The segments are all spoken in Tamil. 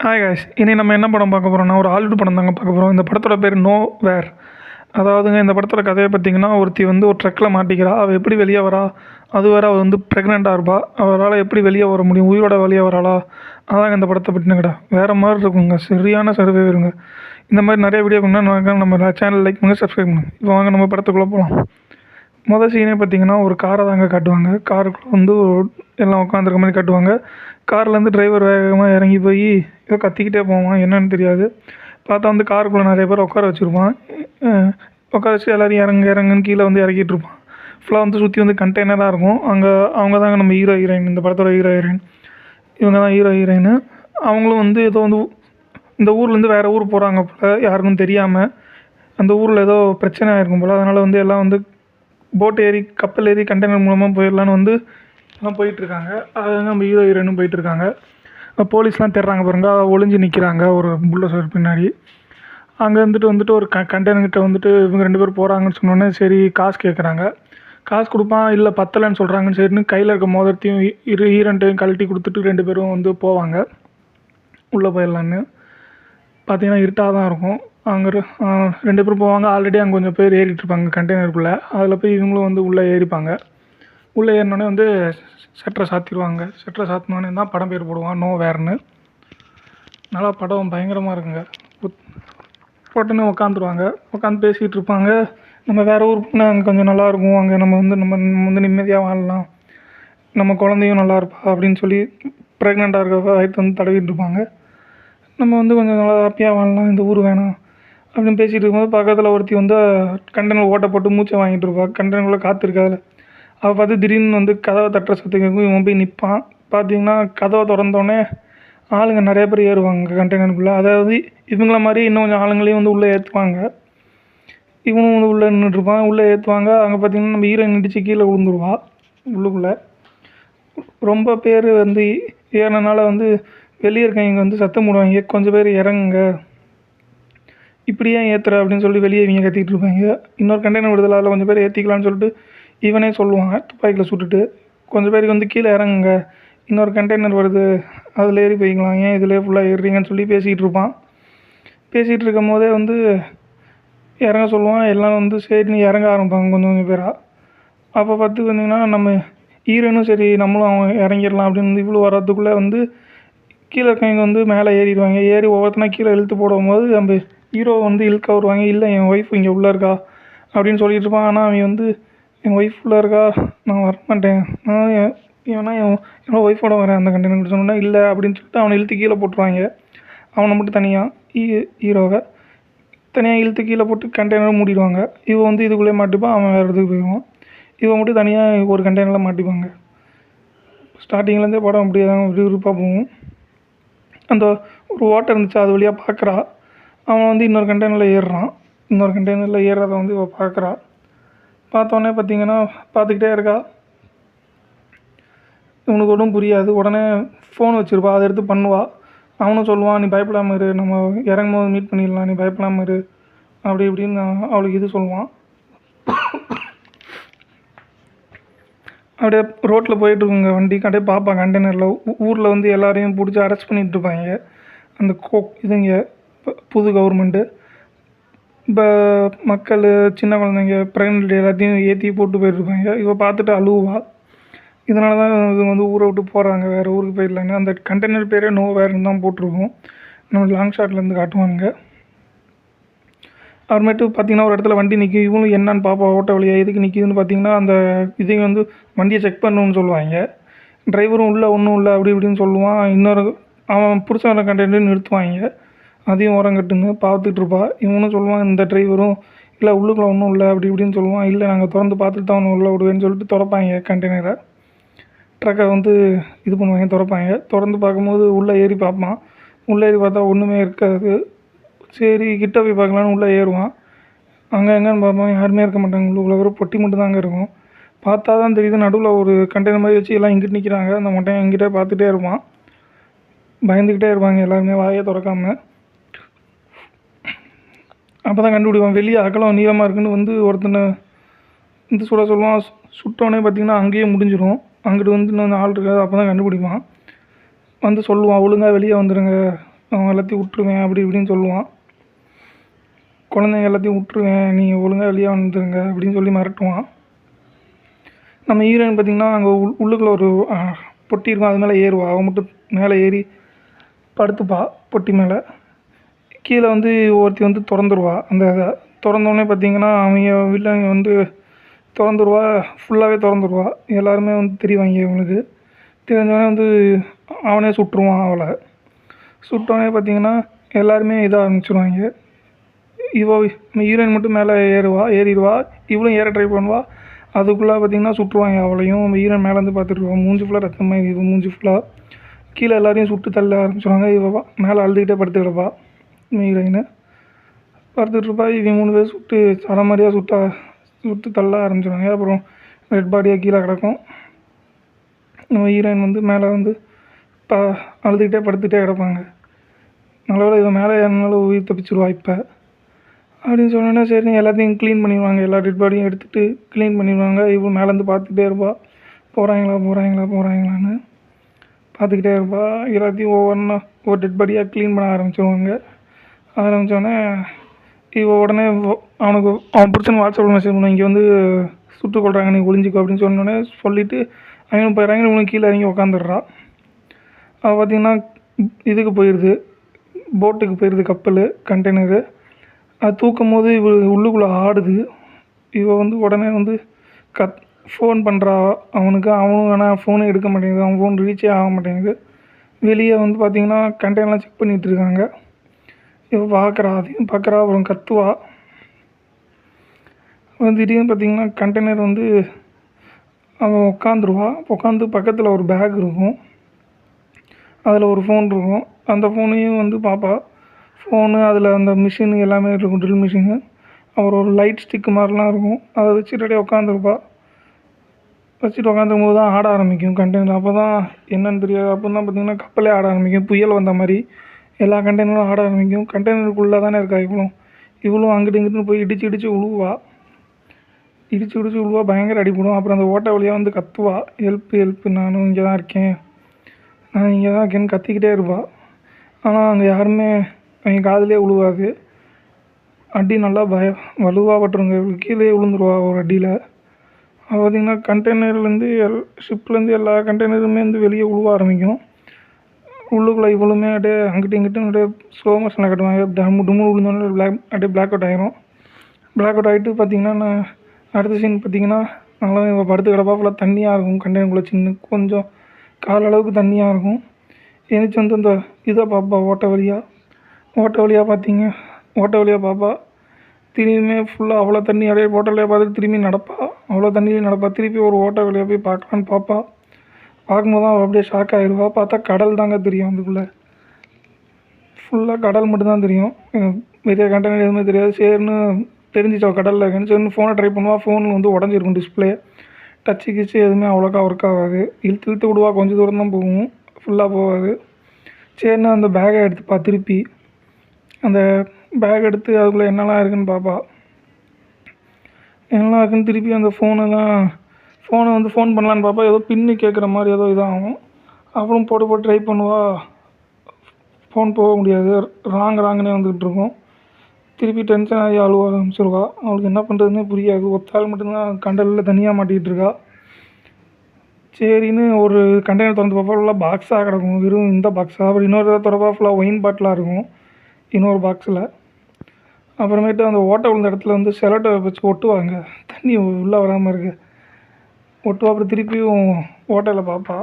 ஹாய் காய்ஸ், இனி நம்ம என்ன படம் பார்க்க போகிறோம்னா ஒரு ஹாலிவுட் படம் தாங்க பார்க்க போகிறோம். இந்த படத்தோட பேர் நோ வேர். அதாவதுங்க இந்த படத்தோட கதையை பார்த்திங்கன்னா, ஒருத்தி வந்து ஒரு ட்ரக்கில் மாட்டிக்கிறா. அவள் எப்படி வெளியே வரா? அது வேறு அவள் வந்து ப்ரெக்னெண்ட்டாக இருப்பா. அவரால் எப்படி வெளியே வர முடியும்? உயிரோட வெளியே வராளா? அதாங்க இந்த படத்தை பற்றின கடை வேறு மாதிரி இருக்குங்க. சரியான சர்வே வருங்க. இந்த மாதிரி நிறைய வீடியோ பண்ணால் நம்ம சேனல் லைக் பண்ணுங்கள், சப்ஸ்கிரைப் பண்ணுங்கள். இப்போ வாங்க நம்ம படத்துக்குள்ளே போகலாம். மொதல் சீனே பார்த்திங்கன்னா ஒரு காரை தாங்க காட்டுவாங்க. காருக்குள்ளே வந்து எல்லாம் உட்காந்துருக்க மாதிரி காட்டுவாங்க. கார்லேருந்து டிரைவர் வேகமாக இறங்கி போய் ஏதோ கத்திக்கிட்டே போவான், என்னன்னு தெரியாது. பார்த்தா வந்து காருக்குள்ளே நிறைய பேர் உட்கார வச்சுருப்பான். உட்கார வச்சு எல்லோரும் இறங்குன்னு கீழே வந்து இறக்கிட்டு இருப்பான். ஃபுல்லாக வந்து சுற்றி வந்து கண்டெய்னராக இருக்கும். அவங்க தாங்க நம்ம ஹீரோ ஹீரோயின், இந்த படத்தோட ஹீரோ ஹீரோயின். இவங்க தான் ஹீரோ ஹீரோயின். அவங்களும் வந்து ஏதோ வந்து இந்த ஊர்லேருந்து வேறு ஊர் போகிறாங்க போல், யாருக்கும் தெரியாமல். அந்த ஊரில் ஏதோ பிரச்சனை ஆகிருக்கும் போல். அதனால் வந்து எல்லாம் வந்து போட் ஏறி கப்பல் ஏறி கண்டெய்னர் மூலமாக போயிடலான்னு வந்து எல்லாம் போயிட்டுருக்காங்க. அது நம்ம ஹீரோ ஹீரோயினும் போயிட்டுருக்காங்க. போலீஸ்லாம் தேடுறாங்க பாருங்க, ஒளிஞ்சு நிற்கிறாங்க ஒரு புல்லோசர் பின்னாடி. அங்கே வந்துட்டு ஒரு கண்டெய்னர்கிட்ட வந்துட்டு இவங்க 2 பேர் போகிறாங்கன்னு சொன்னோன்னே சரி காசு கேட்குறாங்க. காசு கொடுப்பான், இல்லை பத்தலைன்னு சொல்கிறாங்கன்னு சரின்னு கையில் இருக்க மோதிரத்தையும் ஈரண்ட்டையும் கழட்டி கொடுத்துட்டு 2 பேரும் வந்து போவாங்க உள்ளே போயிடலான்னு. பார்த்தீங்கன்னா இருட்டாக தான் இருக்கும். அங்கே 2 பேரும் போவாங்க. ஆல்ரெடி அங்கே கொஞ்சம் பேர் ஏறிட்டுருப்பாங்க கண்டெய்னருக்குள்ளே. அதில் போய் இவங்களும் வந்து உள்ளே ஏறிப்பாங்க. உள்ளே ஏறினோடனே வந்து ஷட்டரை சாத்திடுவாங்க. ஷட்டரை சாத்தினோடனே தான் படம் பேர் போடுவான், நோ வேர்னு. நல்லா படம் பயங்கரமாக இருக்குங்க. போட்டுன்னு உட்காந்துருவாங்க. உட்காந்து பேசிகிட்டு இருப்பாங்க. நம்ம வேறு ஊர் போனால் அங்கே கொஞ்சம் நல்லாயிருக்கும், அங்கே நம்ம வந்து நிம்மதியாக வாழலாம், நம்ம குழந்தையும் நல்லா இருப்பா அப்படின்னு சொல்லி ப்ரெக்னெண்ட்டாக இருக்க வயிற்று வந்து தடவிட்டு இருப்பாங்க. நம்ம வந்து கொஞ்சம் நல்லா ஹாப்பியாக வாழலாம், இந்த ஊர் வேணாம் அப்படின்னு பேசிகிட்டு இருக்கும்போது பக்கத்தில் ஒருத்தி வந்து கண்டெய்னர் ஓட்டை போட்டு மூச்சை வாங்கிட்டு இருப்பாள். கண்டெய்னருக்குள்ளே காத்திருக்காது. அவள் பார்த்து திடீர்னு வந்து கதவை தட்டுற சத்தம் இவன் போய் நிற்பான். பார்த்தீங்கன்னா கதவை திறந்தோடனே ஆளுங்க நிறைய பேர் ஏறுவாங்க கண்டெய்னருக்குள்ளே. அதாவது இவங்கள மாதிரி இன்னும் கொஞ்சம் ஆளுங்களையும் வந்து உள்ளே ஏற்றுவாங்க. இவனும் வந்து உள்ளே நின்றுட்டுருப்பான். உள்ளே ஏற்றுவாங்க. அங்கே பார்த்திங்கன்னா நம்ம ஹீரோயின் இடித்து கீழே விழுந்துருவா உள்ளுக்குள்ளே. ரொம்ப பேர் வந்து ஏறினால வந்து வெளியே இருக்கவங்க வந்து சத்தம் போடுவாங்க, கொஞ்சம் பேர் இறங்குங்க, இப்படி ஏன் ஏற்றுற அப்படின்னு சொல்லி வெளியே இவங்க கத்திக்கிட்டு இருப்பாங்க. இன்னொரு கண்டெய்னர் விடுதலை, அதில் கொஞ்சம் பேர் ஏற்றிக்கலான்னு சொல்லிட்டு இவனே சொல்லுவான் துப்பாக்கியில் சுட்டுட்டு, கொஞ்சம் பேருக்கு வந்து கீழே இறங்குங்க, இன்னொரு கண்டெய்னர் வருது, அதில் ஏறி போய்க்கலாம், ஏன் இதில் ஃபுல்லாக ஏறுறீங்கன்னு சொல்லி பேசிகிட்டு இருப்பான். பேசிகிட்டு இருக்கும் போதே வந்து இறங்க சொல்லுவான். எல்லாம் வந்து சரின்னு இறங்க ஆரம்பிப்பாங்க கொஞ்சம் பேராக. அப்போ பார்த்து வந்தீங்கன்னா நம்ம ஹீரோனும் சரி நம்மளும் அவன் இறங்கிடலாம் அப்படின்னு வந்து இவ்வளோ வர்றதுக்குள்ளே வந்து கீழே இருக்கவங்க வந்து மேலே ஏறிடுவாங்க. ஏறி ஒவ்வொருத்தனா கீழே இழுத்து போடும்போது நம்ம ஹீரோ வந்து இழுக்க வருவாங்க. இல்லை என் ஒய்ஃப் இங்கே உள்ளே இருக்கா அப்படின்னு சொல்லிட்டு இருப்பான். ஆனால் அவன் வந்து என் ஒய்ஃப் உள்ளே இருக்கா, நான் வரமாட்டேன், நான் என்னோட ஒய்ஃபோட வரேன் அந்த கண்டெய்னர் சொன்னோன்னா இல்லை அப்படின்னு சொல்லிட்டு அவனை இழுத்து கீழே போட்டுருவாங்க. அவனை மட்டும் தனியாக ஹீரோவை தனியாக இழுத்து கீழே போட்டு கண்டெய்னரை மூடிடுவாங்க. இவன் வந்து இதுக்குள்ளே மாட்டிப்பான், அவன் வேறு இடத்துக்கு போயிடுவான். இவன் மட்டும் தனியாக ஒரு கண்டெய்னரில் மாட்டிப்பாங்க. ஸ்டார்டிங்லேருந்தே படம் அப்படியே தான் விறுவிறுப்பாக போகும். அந்த ஒரு ஓட்டை இருந்துச்சு, அது வழியாக பார்க்குறா. அவன் வந்து இன்னொரு கண்டெய்னரில் ஏறுறான். இன்னொரு கண்டெய்னரில் ஏறுறதை வந்து இவள் பார்க்குறா. பார்த்தோன்னே பார்த்திங்கன்னா பார்த்துக்கிட்டே இருக்கா. இவனுக்கு ஒன்றும் புரியாது. உடனே ஃபோன் வச்சுருப்பா, அதை எடுத்து பண்ணுவாள். அவனும் சொல்லுவான், நீ பயப்படாமல் இரு, நம்ம இறங்கும் போது மீட் பண்ணிடலாம், நீ பயப்படாமல் இரு அப்படி இப்படின்னு அவளுக்கு இது சொல்லுவான். அப்படியே ரோட்டில் போயிட்டுருக்குங்க வண்டி, அப்படியே பார்ப்பான் கண்டெய்னரில் ஊரில் வந்து எல்லாரையும் பிடிச்சி அரெஸ்ட் பண்ணிகிட்ருப்பாங்க. அந்த இதுங்க புது கவர்மெண்ட்டு இப்போ மக்கள் சின்ன குழந்தைங்க ப்ரெக்னென்ட் எல்லாத்தையும் ஏற்றி போட்டு போயிட்டுருப்பாங்க. இவ பார்த்துட்டு அழுவா. இதனால தான் இவங்க வந்து ஊரை விட்டு போகிறாங்க, வேறு ஊருக்கு போயிடலான்னு. அந்த கண்டெய்னர் பேரே நோ வேர்னு தான் போட்டிருக்கோம். நம்ம லாங் ஷாட்லேருந்து காட்டுவாங்க. அப்புறமேட்டு பார்த்திங்கன்னா ஒரு இடத்துல வண்டி நிற்கும். இவங்களும் என்னான்னு பாப்பா ஓட்ட வழியாக எதுக்கு நிற்கிதுன்னு பார்த்திங்கன்னா அந்த இதையும் வந்து வண்டியை செக் பண்ணணுன்னு சொல்லுவாங்க. டிரைவரும் உள்ளே ஒன்றும் இல்லை அப்படி இப்படின்னு சொல்லுவான். இன்னொரு அவன் பிடிச்ச கண்டெய்னர் நிறுத்துவாங்க. அதையும் ஓரம் கட்டுங்க பார்த்துட்டு இருப்பா. இவனும் சொல்லுவான் இந்த டிரைவரும், இல்லை உள்ளுக்குள்ளே ஒன்றும் இல்லை அப்படி இப்படின்னு சொல்லுவான். இல்லை நாங்கள் திறந்து பார்த்துட்டு தான் ஒன்றும் உள்ள விடுவேன்னு சொல்லிட்டு திறப்பாங்க கண்டெய்னரை. ட்ரக்கை வந்து இது பண்ணுவாங்க, திறப்பாங்க. திறந்து பார்க்கும்போது உள்ளே ஏறி பார்ப்பான். உள்ளே ஏறி பார்த்தா ஒன்றுமே இருக்காது. சரி கிட்ட போய் பார்க்கலான்னு உள்ளே ஏறுவான். அங்கே எங்கேன்னு பார்ப்பான், யாருமே இருக்க மாட்டாங்க. உள்ளுக்குள்ளே ஒரு பொட்டி மட்டும் தான் அங்கே இருக்கும். பார்த்தா தான் தெரியுது நடுவில் ஒரு கண்டெய்னர் மாதிரி வச்சு எல்லாம் இங்கிட்டு நிற்கிறாங்க. அந்த மொட்டையை எங்கிட்ட பார்த்துட்டே இருப்பான். பயந்துக்கிட்டே இருப்பாங்க எல்லாருமே வாயை திறக்காமல். அப்போ தான் கண்டுபிடிப்பான், வெளியே அகலம் நீளமாக இருக்குன்னு வந்து ஒருத்தனை வந்து சொல்லுவான். சுட்டோன்னே பார்த்திங்கன்னா அங்கேயே முடிஞ்சிடும். அங்கிட்டு வந்து இன்னும் ஆள் இருக்காது. அப்போ தான் கண்டுபிடிப்பான். வந்து சொல்லுவான், ஒழுங்காக வெளியே வந்துடுங்க, அவன் எல்லாத்தையும் விட்ருவேன் அப்படி இப்படின்னு சொல்லுவான். குழந்தைங்க எல்லாத்தையும் விட்ருவேன், நீங்கள் ஒழுங்காக வெளியே வந்துடுங்க அப்படின்னு சொல்லி மிரட்டுவான். நம்ம ஹீரோயின் பார்த்திங்கன்னா அங்கே உள்ளுக்குள்ளே ஒரு பொட்டி இருக்கும், அது மேலே ஏறுவா. அவன் மட்டும் மேலே ஏறி படுத்துப்பா பொட்டி மேலே. கீழே வந்து ஒருத்தி வந்து திறந்துருவா. அந்த இதை திறந்தோடனே பார்த்திங்கன்னா அவங்க வீட்டில் வந்து திறந்துருவா, ஃபுல்லாகவே திறந்துருவா. எல்லாருமே வந்து தெரிவாங்க இவங்களுக்கு. தெரிஞ்சோடனே வந்து அவனே சுட்டுருவான் அவளை. சுட்டோடனே பார்த்திங்கன்னா எல்லாருமே இதாக ஆரம்பிச்சிருவாங்க. ஹீரோயின் மட்டும் மேலே ஏறிடுவா. இவளும் ஏற ட்ரை பண்ணுவா. அதுக்குள்ளே பார்த்திங்கன்னா சுட்டுருவாங்க அவளையும். ஹீரோயின் மேலேருந்து பார்த்துட்டுருவான். மூஞ்சி ஃபுல்லாக ரத்தமாக இது மூஞ்சி ஃபுல்லாக. கீழே எல்லாரையும் சுட்டு தள்ள ஆரம்பிச்சிடுவாங்க. இவ மேலே அழுதுகிட்டே படுத்து கிடப்பா. ஹீரோயின் படுத்துட்டு இருப்பா. இவன் 3 பேர் சுட்டு சர மாதிரியாக சுட்டு தள்ள ஆரம்பிச்சிடுவாங்க. அப்புறம் டெட் பாடியாக கீழே கிடக்கும். நம்ம ஹீரோயின் வந்து மேலே வந்து அழுதுகிட்டே படுத்துகிட்டே கிடப்பாங்க. நல்லவேளை இவன் மேலே ஏறினாலும் உயிர் தப்பிச்சிருவா இப்போ அப்படின்னு சொன்னோன்னே சரி எல்லாத்தையும் க்ளீன் பண்ணிடுவாங்க. எல்லா டெட் பாடியும் எடுத்துகிட்டு க்ளீன் பண்ணிடுவாங்க. இவன் மேலேருந்து பார்த்துக்கிட்டே இருப்பா. போகிறாங்களான்னு பார்த்துக்கிட்டே இருப்பா. எல்லாத்தையும் ஒவ்வொன்றா ஒரு டெட் பாடியாக க்ளீன் பண்ண ஆரம்பித்தோடனே உடனே அவன் பிடிச்சன்னு வாட்ஸ்அப்பில் மெசேஜ் பண்ணுவான், இங்கே வந்து சுட்டு கொள்கிறாங்க, நீ ஒளிஞ்சிக்கோ அப்படின்னு சொன்னோடனே சொல்லிவிட்டு அவனும் போயிடறாங்க. இவனுக்கு கீழே இறங்கி உக்காந்துடுறா. அவள் பார்த்திங்கன்னா இதுக்கு போயிடுது, போட்டுக்கு போயிடுது, கப்பல் கண்டெய்னரு. அது தூக்கும் போது உள்ளுக்குள்ளே ஆடுது. வந்து உடனே வந்து ஃபோன் பண்ணுறா அவனுக்கு. அவனும் ஆனால் ஃபோனே எடுக்க மாட்டேங்குது. அவன் ஃபோன் ரீச்சே ஆக மாட்டேங்குது. வெளியே வந்து பார்த்திங்கன்னா கண்டெய்னர்லாம் செக் பண்ணிகிட்டு இருக்காங்க. பார்க்குறா, அதையும் பார்க்குறா. அப்புறம் கத்துவா. திடீர்னு பார்த்திங்கன்னா கண்டெய்னர் வந்து அவன் உட்காந்து பக்கத்தில் ஒரு பேக் இருக்கும், அதில் ஒரு ஃபோன் இருக்கும். அந்த ஃபோனையும் வந்து பார்ப்பா. ஃபோனு அதில் அந்த மிஷினு எல்லாமே இருக்கும், ட்ரில் மிஷினு. அப்புறம் ஒரு லைட் ஸ்டிக்கு மாதிரிலாம் இருக்கும். அதை வச்சுட்டு அப்படியே உட்காந்துருப்பா. வச்சுட்டு உட்காந்துருக்கும் போது தான் ஆட ஆரம்பிக்கும் கண்டெய்னர். அப்போ தான் என்னன்னு தெரியாது. அப்போ தான் பார்த்திங்கன்னா கப்பலே ஆட ஆரம்பிக்கும். புயல் வந்த மாதிரி எல்லா கண்டெய்னரும் ஆட ஆரம்பிக்கும். கண்டெய்னருக்குள்ளே தானே இருக்கா இவளும் அங்கிட்டு இங்கிட்டு போய் இடிச்சு விழுவா. பயங்கர அடிப்படும். அப்புறம் அந்த ஓட்டை வழியாக வந்து கத்துவா, ஹெல்ப்பு நானும் இங்கே தான் இருக்கேன்னு கத்திக்கிட்டே இருப்பாள். ஆனால் அங்கே யாருமே அவங்க காதிலே விழுவாது. அடி நல்லா வலுவாக பட்டுருங்க. கீழே விழுந்துருவா ஒரு அடியில். பார்த்திங்கன்னா கண்டெய்னர்லேருந்து ஷிப்லேருந்து எல்லா கண்டெய்னருமே வந்து வெளியே விழுவ ஆரம்பிக்கும். உள்ளுக்குள்ளே இவ்வளவுமே அப்படியே அங்கிட்டும் இங்கிட்டும் அப்படியே ஸ்லோ மோஷனில் கட்டுவாங்க. டும்மு விழுந்தோடனே அப்படியே பிளாக் அவுட் ஆகிரும். பிளாக் அவுட் ஆகிட்டு பார்த்திங்கன்னா நான் அடுத்த சீன் பார்த்திங்கன்னா நல்லா இவள் படுத்து கிடப்பா. ஃபுல்லாக தண்ணியாக இருக்கும். கண்டெய்னருக்குள்ளே கொஞ்சம் கால் அளவுக்கு தண்ணியாக இருக்கும். எழுந்திரிச்சு வந்து அந்த இதை பார்ப்பா, ஓட்டை வழியாக பார்ப்பா. திரும்பியுமே ஃபுல்லாக அவ்வளோ தண்ணி அப்படியே ஓட்டை வழியாக பார்த்துட்டு திரும்பி நடப்பா. அவ்வளோ தண்ணியில் நடப்பா. திருப்பி ஒரு ஓட்டை வழியாக போய் பார்க்கலான்னு பார்ப்பா. பார்க்கும்போது தான் அவள் அப்படியே ஷாக் ஆகிடுவா. பார்த்தா கடல் தாங்க தெரியும். அதுக்குள்ளே ஃபுல்லாக கடல் மட்டும்தான் தெரியும். பெரிய கண்டெய்னர் எதுவுமே தெரியாது. சரின்னு தெரிஞ்சிச்சா கடலில் இருக்குன்னு. சரின்னு ஃபோனை ட்ரை பண்ணுவாள். ஃபோனில் வந்து உடஞ்சிருக்கும் டிஸ்பிளே. டச்சு கிச்சு எதுவுமே அவ்வளோக்கா ஒர்க் ஆகாது. இழுத்து விடுவா. கொஞ்சம் தூரம் தான் போகும், ஃபுல்லாக போகாது. சரின்னு அந்த பேக்கை எடுத்துப்பா. திருப்பி அந்த பேக் எடுத்து அதுக்குள்ளே என்னெல்லாம் இருக்குதுன்னு பார்ப்பா. என்னெல்லாம் இருக்குதுன்னு திருப்பி அந்த ஃபோனை வந்து ஃபோன் பண்ணலான்னு பார்ப்பா. ஏதோ பின்னு கேட்குற மாதிரி ஏதோ இதாகும். அப்புறம் போட்டு ட்ரை பண்ணுவா. ஃபோன் போக முடியாது. ராங்குன்னே வந்துக்கிட்டு இருக்கும். திருப்பி டென்ஷன் ஆகி அழுவ ஆரம்பிச்சிருவா. அவளுக்கு என்ன பண்ணுறதுன்னே புரியாது. ஒத்தாள் மட்டும்தான் கடலில் தனியாக மாட்டிக்கிட்டு இருக்கா. சரின்னு ஒரு கண்டெய்னர் திறந்து பார்ப்பா. ஃபுல்லாக பாக்ஸாக கிடக்கும். வெறும் இந்த பாக்ஸாக. அப்புறம் இன்னொரு திறப்பா ஃபுல்லாக ஒயின் பாட்டிலாக இருக்கும் இன்னொரு பாக்ஸில். அப்புறமேட்டு அந்த ஓட்டை விழுந்த இடத்துல வந்து செலட்டை வச்சு ஒட்டுவாங்க, தண்ணி உள்ளே வராமல் இருக்கு ஒட்டுவா. அப்புறம் திருப்பியும் ஓட்டையில் பார்ப்பா.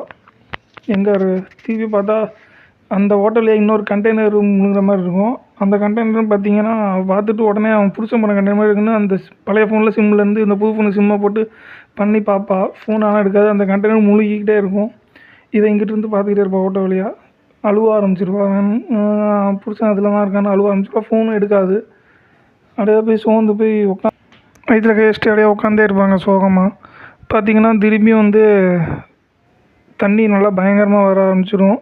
எங்கே திருப்பி பார்த்தா அந்த ஹோட்டல்லையே இன்னொரு கண்டெய்னர் முழுகிற மாதிரி இருக்கும். அந்த கண்டெய்னர்னு பார்த்தீங்கன்னா பார்த்துட்டு உடனே அவன் புடிச்ச போன கண்டெய்னர் மாதிரி இருக்குன்னு அந்த பழைய ஃபோனில் சிம்லேருந்து இந்த புது ஃபோனுக்கு சிம்மை போட்டு பண்ணி பார்ப்பா. ஃபோன் ஆனால் எடுக்காது. அந்த கண்டெய்னர் முழுகிக்கிட்டே இருக்கும். இதை இங்கிட்டு இருந்து பார்த்துக்கிட்டே இருப்பா. ஓட்ட வழியாக அழுவ ஆரம்பிச்சிருவா. புருஷன் அதில் தான் இருக்கான்னு அழுவ ஆரம்பிச்சிருவா. ஃபோனும் எடுக்காது. அப்படியே போய் சோர்ந்து போய் வயிற்றில் கை வச்சுட்டு அப்படியே உட்காந்தே இருப்பாங்க சோகமாக. பார்த்திங்கன்னா திரும்பியும் வந்து தண்ணி நல்லா பயங்கரமாக வர ஆரம்பிச்சிடும்.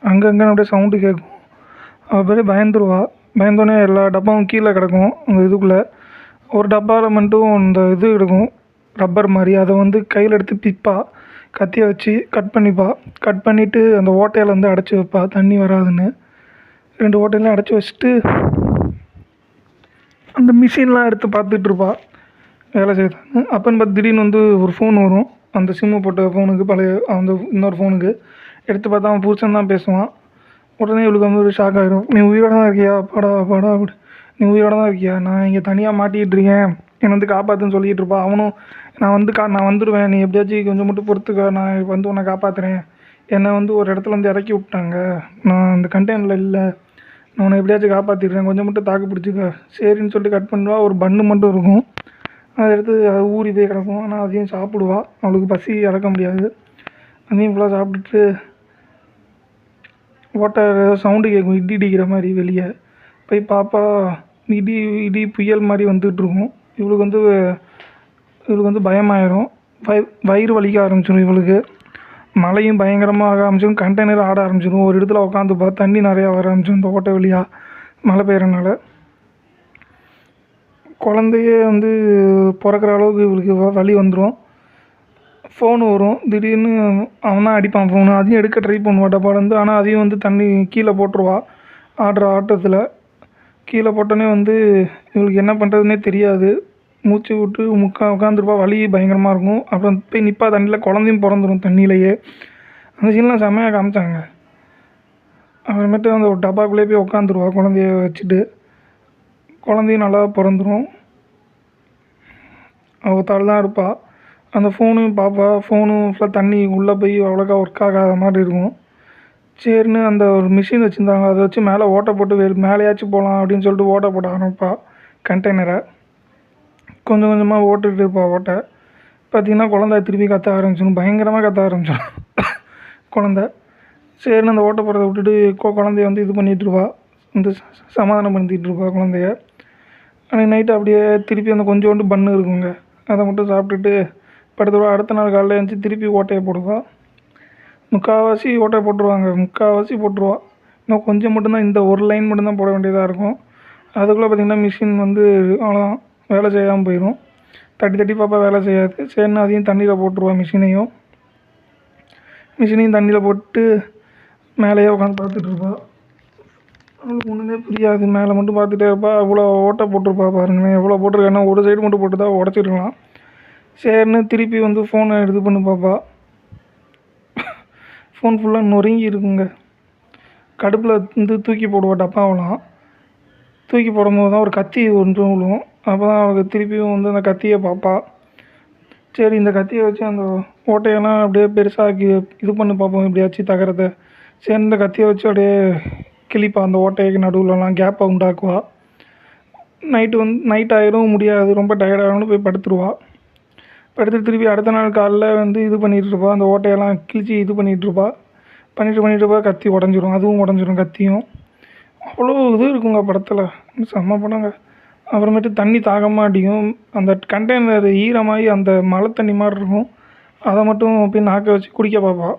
அங்கங்கே அப்படியே சவுண்டு கேட்கும். அவள் பேர் பயந்துருவா. பயந்தோடனே எல்லா டப்பாவும் கீழே கிடக்கும். அந்த இதுக்குள்ளே ஒரு டப்பாவில் மட்டும் இந்த இது இருக்கும், ரப்பர் மாதிரி. அதை வந்து கையில் எடுத்து பிப்பா, கத்தியை வச்சு கட் பண்ணிவிட்டு அந்த ஓட்டையில் வந்து அடைச்சி வைப்பா, தண்ணி வராதுன்னு. 2 ஓட்டையிலையும் அடைச்சி வச்சுட்டு அந்த மிஷின்லாம் எடுத்து பார்த்துட்ருப்பா வேலை செய்யுதான்னு. அப்போன்னு பார்த்து திடீர்னு வந்து ஒரு ஃபோன் வரும். அந்த சிம்மு போட்ட ஃபோனுக்கு பழைய அந்த இன்னொரு ஃபோனுக்கு எடுத்து பார்த்தா அவன் புருஷன் தான் பேசுவான். உடனே இவளுக்கு வந்து ஒரு ஷாக் ஆகிடும். நீ உயிரோட தான் இருக்கியா? அப்பாடா அப்பாடா அப்படி நீ உயிரோட தான் இருக்கியா? நான் இங்கே தனியாக மாட்டிக்கிட்டு இருக்கேன், என்னை வந்து காப்பாற்றுன்னு சொல்லிகிட்டு இருப்பா. அவனும் நான் வந்துடுவேன், நீ எப்படியாச்சும் கொஞ்சம் மட்டும் பொறுத்துக்க, நான் வந்து உன்னை காப்பாற்றுறேன். என்னை வந்து ஒரு இடத்துல வந்து இறக்கி விட்டாங்க, நான் அந்த கண்டெய்னரில் இல்லை, நான் உன்னை எப்படியாச்சும் காப்பாற்றிடுறேன், கொஞ்சம் மட்டும் தாக்கு பிடிச்சிக்க. சரின்னு சொல்லிட்டு கட் பண்ணுவா. ஒரு பன்னு மட்டும் இருக்கும், அதை எடுத்து அது ஊறி போய் கிடக்கும். ஆனால் அதையும் சாப்பிடுவா. அவளுக்கு பசி அடக்க முடியாது. அதையும் ஃபுல்லாக சாப்பிட்டுட்டு ஓட்ட சவுண்டு கேட்கும், இடி இடிக்கிற மாதிரி வெளியே போய் பாப்பா. இடி இடி புயல் மாதிரி வந்துகிட்ருக்கும். இவளுக்கு வந்து பயமாயிரும். வயிறு வலிக்க ஆரம்பிச்சிடும் இவளுக்கு. மழையும் பயங்கரமாக ஆக ஆரம்பிச்சிடும். கண்டெய்னர் ஆட ஆரம்பிச்சிடும். ஒரு இடத்துல உட்காந்துப்பா, தண்ணி நிறையா வர ஆரம்பிச்சிடும் இந்த ஓட்டை வழியாக மழை பெய்யறனால. குழந்தையே வந்து பிறக்கிற அளவுக்கு இவளுக்கு வலி வந்துடும். ஃபோனு வரும் திடீர்னு. அவன் தான் அடிப்பான் ஃபோனு. அதையும் எடுக்க ட்ரை பண்ணுவா டப்பாலேருந்து. ஆனால் அதையும் வந்து தண்ணி கீழே போட்டுருவா. ஆடுற ஆட்டத்தில் கீழே போட்டோன்னே வந்து இவளுக்கு என்ன பண்ணுறதுனே தெரியாது. மூச்சு விட்டு உட்காந்துருப்பா. வலி பயங்கரமாக இருக்கும். அப்புறம் போய் நிற்பா தண்ணியில். குழந்தையும் பிறந்துடும் தண்ணியிலையே. அந்த சீன்லாம் செம்மையாக காமிச்சாங்க. அப்புறமேட்டு அந்த ஒரு டப்பாக்குள்ளேயே போய் உட்காந்துருவா குழந்தைய வச்சுட்டு. குழந்தையும் நல்லா பிறந்துடும். அவத்தால் தான் இருப்பாள். அந்த ஃபோனையும் பார்ப்பா. ஃபோனும் ஃபுல்லாக தண்ணி உள்ளே போய் அவ்வளோக்கா ஒர்க் ஆகாத மாதிரி இருக்கும். சரின்னு அந்த ஒரு மிஷின் வச்சுருந்தாங்க, அதை வச்சு மேலே ஓட்டை போட்டு மேலேயாச்சும் போகலாம் அப்படின்னு சொல்லிட்டு ஓட்டை போட ஆரம்பிப்பா கண்டெய்னரை. கொஞ்சம் கொஞ்சமாக ஓட்டுட்டு இருப்பா ஓட்டை. பார்த்திங்கன்னா குழந்தை திருப்பி கத்த ஆரம்பிச்சிடும். பயங்கரமாக கத்த ஆரம்பிச்சிடும் குழந்த. சரின்னு அந்த ஓட்டை போடுறத விட்டுட்டு குழந்தைய வந்து இது பண்ணிகிட்ருப்பா, வந்து சமாதானம் படுத்திகிட்டு இருப்பா குழந்தைய. அன்றைக்கி நைட்டு அப்படியே திருப்பி அந்த கொஞ்சோண்டு பன்னு இருக்குங்க, அதை மட்டும் சாப்பிட்டுட்டு படுத்துருவா. அடுத்த நாள் காலையில் எழுந்துச்சி திருப்பி ஓட்டையை போடுவா. முக்கால்வாசி ஓட்டை போட்டுருவாங்க, முக்கால்வாசி போட்டுருவா. இன்னும் கொஞ்சம் மட்டும்தான், இந்த ஒரு லைன் மட்டும்தான் போட வேண்டியதாக இருக்கும். அதுக்குள்ளே பார்த்திங்கன்னா மிஷின் வந்து அவ்வளோதான், வேலை செய்யாமல் போயிடும். தட்டி தட்டி பாப்பா வேலை செய்யாது. சரின்னு அதையும் தண்ணியில் போட்டுருவா. மிஷினையும் தண்ணியில் போட்டு மேலேயே உட்காந்து பார்த்துட்ருப்பா. அவளுக்கு ஒன்றுமே புரியாது. மேலே மட்டும் பார்த்துட்டே இருப்பா. அவ்வளோ ஓட்டை போட்டிருப்பா பாருங்களேன், எவ்வளோ போட்டிருக்கேன்னா ஒரு சைடு மட்டும் போட்டு தான் உடச்சிருக்கலாம். சரின்னு திருப்பி வந்து ஃபோனை இது பண்ணி பார்ப்பா. ஃபோன் ஃபுல்லாக நொறுங்கி இருக்குங்க. கடுப்பில் வந்து தூக்கி போடுவா டப்பாவெலாம். தூக்கி போடும்போது தான் ஒரு கத்தி ஒன்று விழுவும். அப்போ தான் அவளுக்கு திருப்பியும் வந்து அந்த கத்தியை பார்ப்பா. சரி இந்த கத்தியை வச்சு அந்த ஓட்டையெல்லாம் அப்படியே பெருசாக்கி இது பண்ணி பார்ப்போம் எப்படியாச்சும் தகரத்தை. சரி இந்த கத்தியை வச்சு அப்படியே கிழிப்பா. அந்த ஓட்டைக்கு நடுவில்லாம் கேப்பை உண்டாக்குவா. நைட் ஆயிரும், முடியாது, ரொம்ப டயர்டாகணும்னு போய் படுத்துருவா. படுத்துட்டு திருப்பி அடுத்த நாள் காலைல வந்து இது பண்ணிகிட்ருப்பா. அந்த ஓட்டையெல்லாம் கிழிச்சி இது பண்ணிகிட்ருப்பா. பண்ணிட்டு கத்தி உடஞ்சிரும். அதுவும் உடஞ்சிரும் கத்தியும். அவ்வளோ இது இருக்குங்க படத்தில், செம்ம படங்க. அப்புறமேட்டு தண்ணி தாகமாக அடிக்கும். அந்த கண்டெய்னர் ஈரமாகி அந்த மழை தண்ணி மாதிரி இருக்கும். அதை மட்டும் போய் நாக்க வச்சு குடிக்க பார்ப்பா,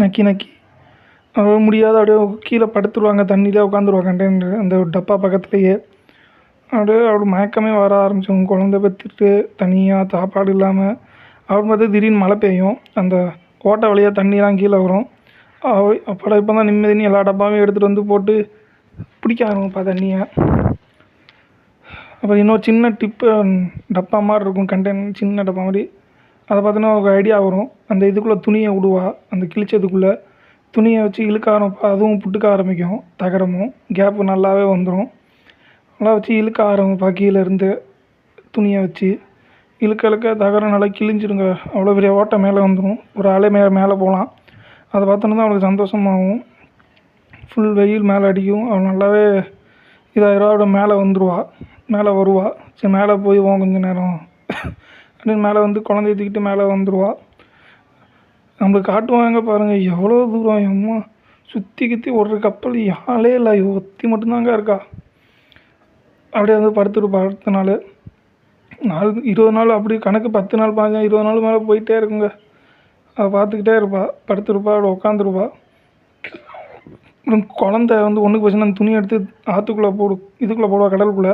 நக்கி. அவ்வளோ முடியாத அப்படியே கீழே படுத்துருவாங்க, தண்ணியிலே உட்காந்துருவா கண்டெய்னர் அந்த டப்பா பக்கத்துலேயே. அப்படியே அவளுக்கு மயக்கமே வர ஆரம்பிச்சோம். குழந்தை பெற்றுட்டு தனியாக சாப்பாடு இல்லாமல். அவள் பார்த்து திடீர்னு மழை பெய்யும். அந்த ஓட்டை வழியாக தண்ணிலாம் கீழே வரும். அப்பாடா இப்போ தான் நிம்மதினு எல்லா டப்பாவையும் எடுத்துகிட்டு வந்து போட்டு பிடிக்க ஆரம்பிப்பா தண்ணியை. அப்புறம் இன்னொரு சின்ன டிப்பு, டப்பா மாதிரி இருக்கும் கண்டெய்னர், சின்ன டப்பா மாதிரி. அதை பார்த்தோன்னா ஒரு ஐடியா வரும். அந்த இதுக்குள்ளே துணியை விடுவா. அந்த கிழிச்சதுக்குள்ளே துணியை வச்சு இழுக்க ஆரம்பிப்பா. அதுவும் புட்டுக்க ஆரம்பிக்கும். தகரமும் கேப்பு நல்லாவே வந்துடும். நல்லா வச்சு இழுக்க ஆரம்பிப்பா. கீழே இருந்து துணியை வச்சு இழுக்க தகரம் நல்லா கிழிஞ்சிருங்க. அவ்வளோ பெரிய ஓட்டை மேலே வந்துடும். ஒரு ஆளே மேலே போகலாம். அதை பார்த்தோன்னா தான் அவளுக்கு சந்தோஷமாகும். ஃபுல் வெயில் மேலே அடிக்கும். அவள் நல்லாவே இதாகிடும். அவள் மேலே வருவா. சரி மேலே போயிடுவோம் கொஞ்சம் நேரம் அப்படின்னு மேலே வந்து குழந்தைய தூக்கிட்டு மேலே வந்துடுவா. நம்மளுக்கு காட்டுவாங்க பாருங்கள் எவ்வளோ தூரம். அம்மா சுற்றி ஒரு கப்பல் ஆளே இல்லை, ஒத்தி மட்டும்தாங்க இருக்கா. அப்படியே வந்து படுத்துருப்பா. அடுத்த நாள் 20 நாள் அப்படி கணக்கு, 10 நாள் 15 20 நாள் மேலே போயிட்டே இருக்குங்க. அதை பார்த்துக்கிட்டே இருப்பா. படுத்துருப்பா. அவளை உட்காந்துருப்பா. குழந்தை வந்து ஒன்றுக்கு போச்சுன்னா அந்த துணியை எடுத்து ஆற்றுக்குள்ளே இதுக்குள்ளே போடுவா, கடலுக்குள்ளே.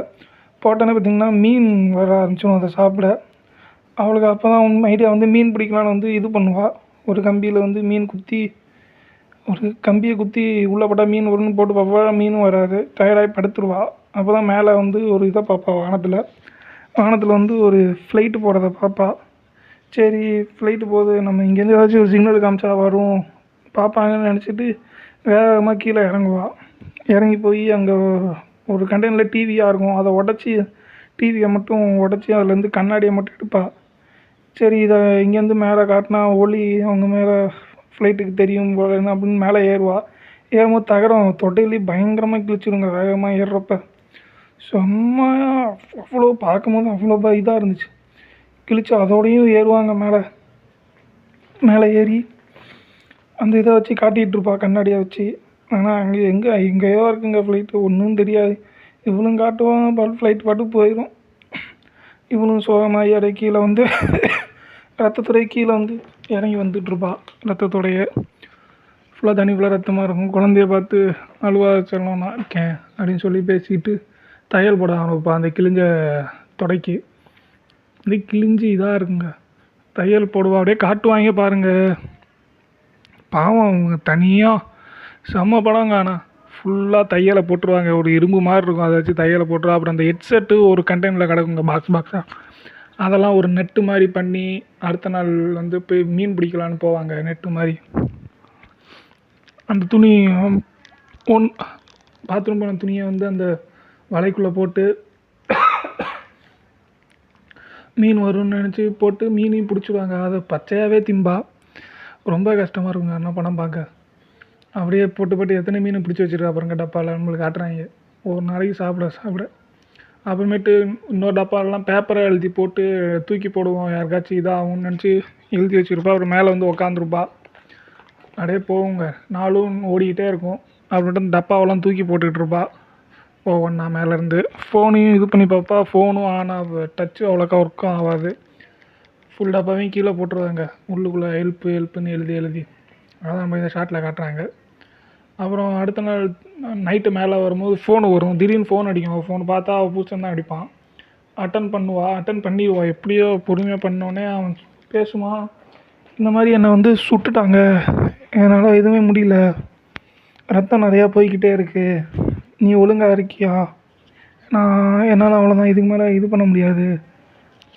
போட்டோன்னே பார்த்திங்கன்னா மீன் வர ஆரம்பிச்சிடும் அதை சாப்பிட. அவளுக்கு அப்போ தான் ஐடியா வந்து மீன் பிடிக்கலான்னு வந்து இது பண்ணுவாள். ஒரு கம்பியில் வந்து மீன் குத்தி ஒரு கம்பியை குத்தி உள்ளே போட்டால் மீன் வரும்னு போட்டு பார்ப்பா, மீனும் வராது. டயர்டாகி படுத்துருவா. அப்போ தான் மேலே வந்து ஒரு இதை பார்ப்பா, வானத்தில் வந்து ஒரு ஃப்ளைட்டு போகிறத பார்ப்பா. சரி ஃப்ளைட்டு போகுது, நம்ம இங்கேருந்து ஏதாச்சும் ஒரு சிக்னல் காமிச்சா வரும் பார்ப்பாங்கன்னு நினச்சிட்டு வேகமாக கீழே இறங்குவா. இறங்கி போய் அங்கே ஒரு கண்டெய்னரில் டிவியாக இருக்கும், அதை உடச்சி டிவியை மட்டும் உடச்சி அதுலேருந்து கண்ணாடியை மட்டும் எடுப்பா. சரி இதை இங்கேருந்து மேலே காட்டினா ஒளி அவங்க மேலே ஃப்ளைட்டுக்கு தெரியும் போல அப்படின்னு மேலே ஏறுவா. ஏறும்போது தகரம் தொட்டையிலேயே பயங்கரமாக கிழிச்சிடுங்க வேகமாக ஏறுறப்ப. செம்மையாக அவ்வளோ பார்க்கும்போது அவ்வளோ இதாக இருந்துச்சு. கிழிச்சு அதோடையும் ஏறுவாங்க மேலே. மேலே ஏறி அந்த இதை வச்சு காட்டிகிட்டு இருப்பா கண்ணாடியை வச்சு. ஆனால் அங்கே எங்கேயோ இருக்குங்க ஃப்ளைட்டு, ஒன்றும் தெரியாது. இவளும் காட்டுவாங்க பாட்டு ஃப்ளைட் பாட்டு போயிடும். இவளும் சோகமாகி அப்படியே கீழே வந்து ரத்தத்துடைய கீழே வந்து இறங்கி வந்துட்டுருப்பா. ரத்தத்தோடைய ஃபுல்லாக தண்ணி ஃபுல்லாக ரத்தமாக இருக்கும். குழந்தைய பார்த்து அழுவா செல்லம் நான் இருக்கேன் அப்படின்னு சொல்லி பேசிக்கிட்டு தையல் போட ஆரம்பிப்பா அந்த கிழிஞ்ச தொடைக்கு. அப்படியே கிழிஞ்சி இதாக இருக்குங்க. தையல் போடுவா, அப்படியே காட்டுவாங்க பாருங்கள். பாவம் அவங்க தனியாக செம்ம படங்க. ஆனால் ஃபுல்லாக தையலை போட்டுருவாங்க. ஒரு இரும்பு மாதிரி இருக்கும், அதை வச்சு தையலை போட்டுருவா. அப்புறம் அந்த ஹெட்செட்டு ஒரு கண்டெய்னரில் கிடக்குங்க பாக்ஸாக. அதெல்லாம் ஒரு நெட்டு மாதிரி பண்ணி அடுத்த நாள் வந்து போய் மீன் பிடிக்கலான்னு போவாங்க. நெட்டு மாதிரி அந்த துணி பாத்ரூம் போன துணியை வந்து அந்த வலைக்குள்ளே போட்டு மீன் வரும்னு நினச்சி போட்டு மீனையும் பிடிச்சிடுவாங்க. அதை பச்சையாகவே திம்பா. ரொம்ப கஷ்டமாக இருக்குங்க என்ன படம் பார்க்க. அப்படியே போட்டு எத்தனை மீன் பிடிச்சி வச்சுருக்கா அப்புறங்க டப்பாவில் நம்மளுக்கு காட்டுறாங்க. ஒரு நாளைக்கு சாப்பிட அப்புறமேட்டு இன்னொரு டப்பாலெலாம் பேப்பரை எழுதி போட்டு தூக்கி போடுவோம், யாருக்காச்சும் இதாகும்னு நினச்சி எழுதி வச்சுருப்பா. அப்புறம் மேலே வந்து உக்காந்துருப்பா. அப்படியே போகுங்க, நாளும் ஓடிக்கிட்டே இருக்கும். அப்புறமேட்டு அந்த டப்பாவெல்லாம் தூக்கி போட்டுக்கிட்டு இருப்பா ஒவ்வொன்றா மேலேருந்து. ஃபோனையும் இது பண்ணி பார்ப்பா, ஃபோனும் ஆனால் டச்சு அவ்வளோக்கா ஒர்க்கும் ஆகாது. ஃபுல் டப்பாவையும் கீழே போட்டுருவாங்க. உள்ளுக்குள்ளே ஹெல்ப்புன்னு எழுதி அதான் நம்ம இந்த ஷார்ட்டில் காட்டுறாங்க. அப்புறம் அடுத்த நாள் நைட்டு மேலே வரும்போது ஃபோனு வரும். திடீர்னு ஃபோன் அடிக்கும். ஃபோன் பார்த்தா அவள் பூச்சன் தான் அடிப்பான். அட்டன் பண்ணிடுவா. எப்படியோ பொறுமையாக பண்ணோடனே அவன் பேசுவான். இந்த மாதிரி என்னை வந்து சுட்டுட்டாங்க, என்னால் எதுவுமே முடியல, ரத்தம் நிறையா போய்கிட்டே இருக்குது, நீ ஒழுங்காக இருக்கியா, என்னால் அவ்வளோதான், இதுக்கு மேலே இது பண்ண முடியாது,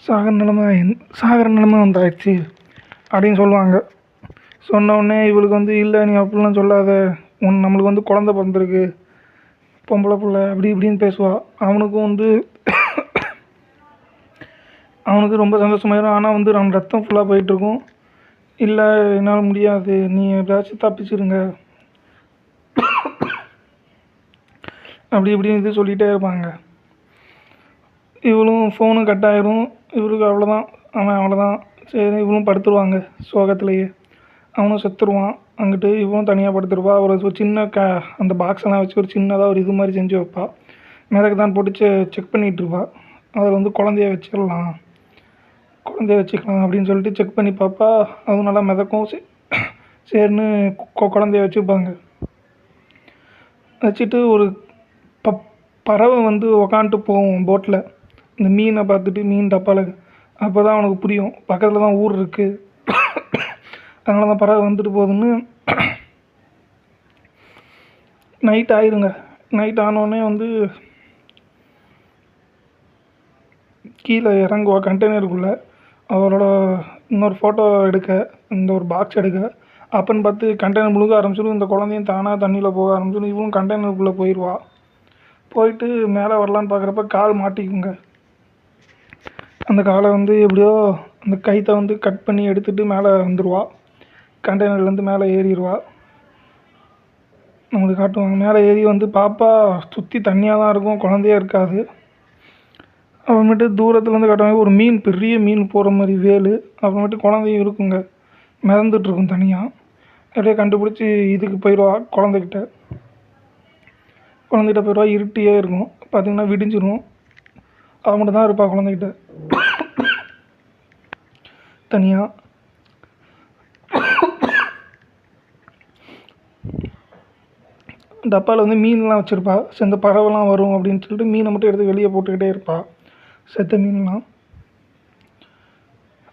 சாகிற நிலமை வந்தாயிடுச்சு அப்படின்னு சொல்லுவாங்க. சொன்னோடனே இவளுக்கு வந்து இல்லை நீ அப்படிலாம் சொல்லாத, நம்மளுக்கு வந்து குழந்த பிறந்திருக்கு, பொம்பளை பிள்ளை அப்படி இப்படின்னு பேசுவாள். அவனுக்கு ரொம்ப சந்தோஷமாயிடும். ஆனால் வந்து நம்ம ரத்தம் ஃபுல்லாக போயிட்டுருக்கும். இல்லை என்னால் முடியாது, நீ எப்படியாச்சும் தப்பிச்சிருங்க அப்படி இப்படின்னு இது சொல்லிகிட்டே இருப்பாங்க. இவளும் ஃபோனும் கட் ஆகிடும். இவளுக்கு அவ்வளோதான் சரி இவளும் படுத்துருவாங்க சோகத்துலேயே. அவனும் செத்துருவான். அங்கிட்டு இவனும் தனியாக படுத்துருப்பா. ஒரு சின்ன அந்த பாக்ஸெல்லாம் வச்சு ஒரு சின்னதாக ஒரு இது மாதிரி செஞ்சு வைப்பா. மிதக்கு தான் போட்டு செக் பண்ணிகிட்ருப்பா. அதில் வந்து குழந்தைய வச்சிக்கலாம் அப்படின்னு சொல்லிட்டு செக் பண்ணி பார்ப்பா. அதுவும் நல்லா மிதக்கும். சரின்னு குழந்தைய வச்சுப்பாங்க. வச்சுட்டு ஒரு பறவை வந்து உக்காந்துட்டு போகும் போட்டில், இந்த மீனை பார்த்துட்டு மீன் டப்பாவில். அப்போ தான் அவனுக்கு புரியும் பக்கத்தில் தான் ஊர் இருக்குது, அதனால தான் பறவை வந்துட்டு போகுதுன்னு. நைட் ஆயிருங்க. நைட் ஆனோடனே வந்து கீழே இறங்குவா கண்டெய்னருக்குள்ளே. அவளோட இன்னொரு ஃபோட்டோ எடுக்க, இந்த ஒரு பாக்ஸ் எடுக்க. அப்போன்னு பார்த்து கண்டெய்னர் முழுக ஆரம்பிச்சிடும். இந்த குழந்தையும் தானாக தண்ணியில் போக ஆரம்பிச்சிடும். இவனும் கண்டெய்னருக்குள்ளே போயிடுவா. போயிட்டு மேலே வரலான்னு பார்க்குறப்ப கால் மாட்டிக்குங்க. அந்த காலை வந்து எப்படியோ அந்த கைத்தை வந்து கட் பண்ணி எடுத்துகிட்டு மேலே வந்துடுவா. கண்டெய்னர்லேருந்து மேலே ஏறிடுவா. நம்மளுக்கு காட்டுவாங்க. மேலே ஏறி வந்து பாப்பா சுற்றி தண்ணியாக தான் இருக்கும், குழந்தையே இருக்காது. அப்புறமேட்டு தூரத்துலேருந்து காட்டுவாங்க ஒரு மீன், பெரிய மீன் போகிற மாதிரி வேலு. அப்புறமேட்டு குழந்தையும் இருக்குங்க, மிதந்துட்டுருக்கும் தனியாக. அப்படியே கண்டுபிடிச்சி இதுக்கு போயிடுவா குழந்தைகிட்ட போயிடுவா. இருட்டியே இருக்கும், பார்த்திங்கன்னா விடிஞ்சிரும். அவன் மட்டும் தான் இருப்பாள் குழந்தைகிட்ட தனியாக. டப்பாவில் வந்து மீன்லாம் வச்சுருப்பா. இந்த பறவைலாம் வரும் அப்படின்னு சொல்லிட்டு மீனை மட்டும் எடுத்து வெளியே போட்டுக்கிட்டே இருப்பாள், செத்த மீன்லாம்.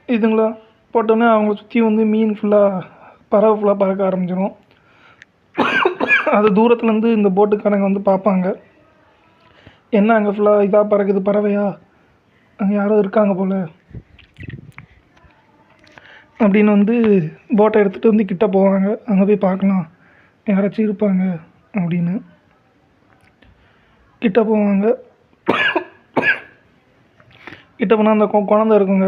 இதுங்களா போட்டோன்னே அவங்கள சுற்றி வந்து மீன் ஃபுல்லாக பறவை ஃபுல்லாக பறக்க ஆரம்பிச்சிடும். அது தூரத்துலேருந்து இந்த போட்டுக்காரங்க வந்து பார்ப்பாங்க. என்ன அங்கே ஃபுல்லாக இதாக பறக்குது, பறவையா, அங்கே யாரோ இருக்காங்க போல் அப்படின்னு வந்து போட்டை எடுத்துகிட்டு வந்து கிட்ட போவாங்க. அங்கே போய் பார்க்கலாம் யாராச்சும் இருப்பாங்க அப்படின்னு கிட்ட போவாங்க. கிட்ட போனால் அந்த குழந்த இருக்குங்க.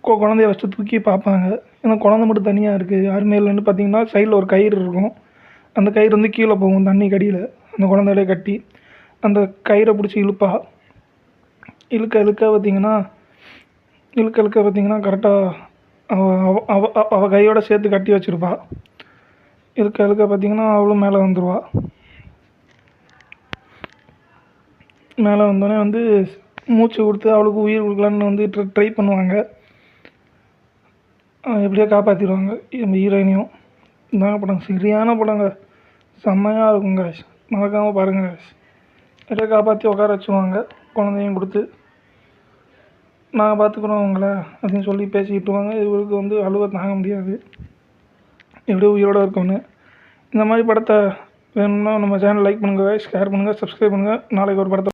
குழந்தைய ஃபஸ்ட்டு தூக்கி பார்ப்பாங்க. ஏன்னா குழந்த மட்டும் தனியாக இருக்குது, யாருமே இல்லைன்னு. பார்த்தீங்கன்னா சைடில் ஒரு கயிறு இருக்கும். அந்த கயிறு வந்து கீழே போகும் தண்ணிக்கு அடியில். அந்த குழந்தையோட கட்டி அந்த கயிறை பிடிச்சி இழுப்பா. இழுக்க இழுக்க பார்த்தீங்கன்னா கரெக்டாக அவள் கையோடு சேர்த்து கட்டி வச்சுருப்பா. இழுக்க இழுக்க பார்த்தீங்கன்னா அவளும் மேலே வந்துடுவா. மேலே வந்தோடனே வந்து மூச்சு கொடுத்து அவளுக்கு உயிர் கொடுக்கலான்னு வந்து ட்ரை பண்ணுவாங்க. எப்படியோ காப்பாற்றிடுவாங்க நம்ம ஹீரோயினையும். இந்தாங்க படம், சரியான படங்க, செம்மையாக இருக்குங்க. மறக்காமல் பாருங்கள். எப்படியோ காப்பாற்றி உட்கார வச்சுருவாங்க, குழந்தையும் கொடுத்து. நாங்கள் பார்த்துக்குறோம் உங்களை அப்படின்னு சொல்லி பேசிக்கிட்டுருவாங்க. இவருக்கு வந்து அழுவ தாங்க முடியாது, எப்படியோ உயிரோடு இருக்கோன்னு. இந்த மாதிரி படத்தை வேணும்னா நம்ம சேனல் லைக் பண்ணுங்கள், ஷேர் பண்ணுங்கள், சப்ஸ்கிரைப் பண்ணுங்கள். நாளைக்கு ஒரு படத்தை